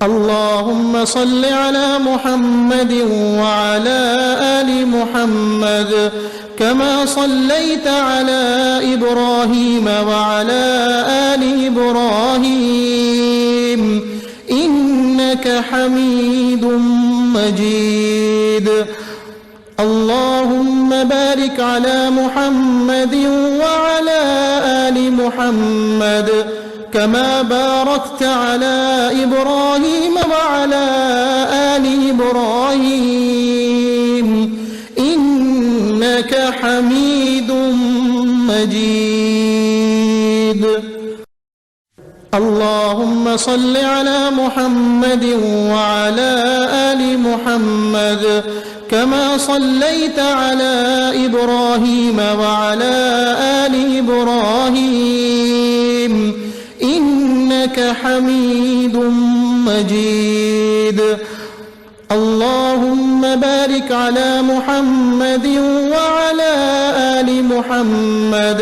اللهم صل على محمد وعلى آل محمد كما صليت على إبراهيم وعلى آل إبراهيم إنك حميد مجيد. اللهم بارك على محمد وعلى آل محمد كما باركت على إبراهيم وعلى آل إبراهيم إنك حميد مجيد. اللهم صل على محمد وعلى آل محمد كما صليت على إبراهيم وعلى آل إبراهيم إنك حميد مجيد. اللهم بارك على محمد وعلى آل محمد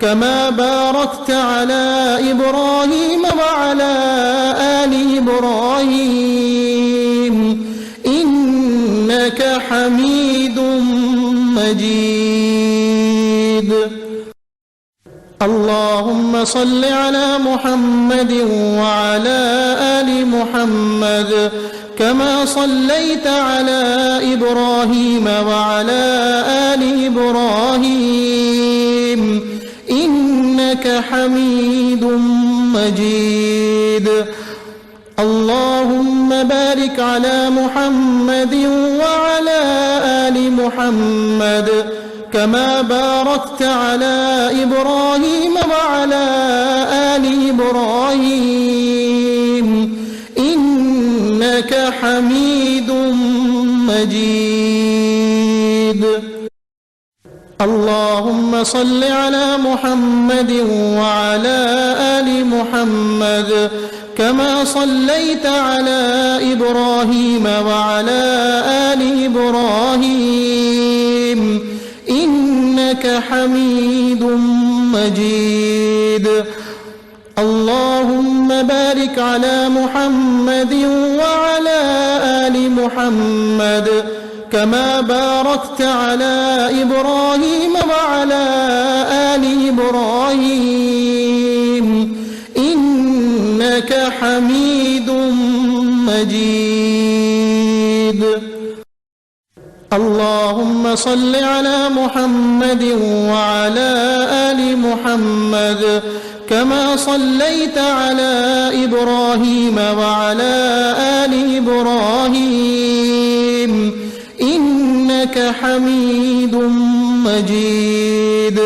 كما باركت على إبراهيم وعلى آل إبراهيم إنك حميد مجيد. اللهم صل على محمد وعلى آل محمد كما صليت على إبراهيم وعلى آل إبراهيم إنك حميد مجيد. اللهم بارك على محمد وعلى آل محمد كما باركت على إبراهيم وعلى آل إبراهيم إنك حميد مجيد. اللهم صل على محمد وعلى آل محمد كما صليت على إبراهيم وعلى آل إبراهيم إنك حميد مجيد. اللهم بارك على محمد وعلى آل محمد كما صليت على إبراهيم وعلى آل إبراهيم إنك حميد مجيد. اللهم صل على محمد وعلى آل محمد كما صليت على إبراهيم وعلى آل إبراهيم إنك حميد مجيد. اللهم بارك على محمد وعلى آل محمد كما باركت على إبراهيم وعلى آل إبراهيم إنك حميد مجيد. اللهم صل على محمد وعلى آل محمد كما صليت على إبراهيم وعلى آل إبراهيم إنك حميد مجيد.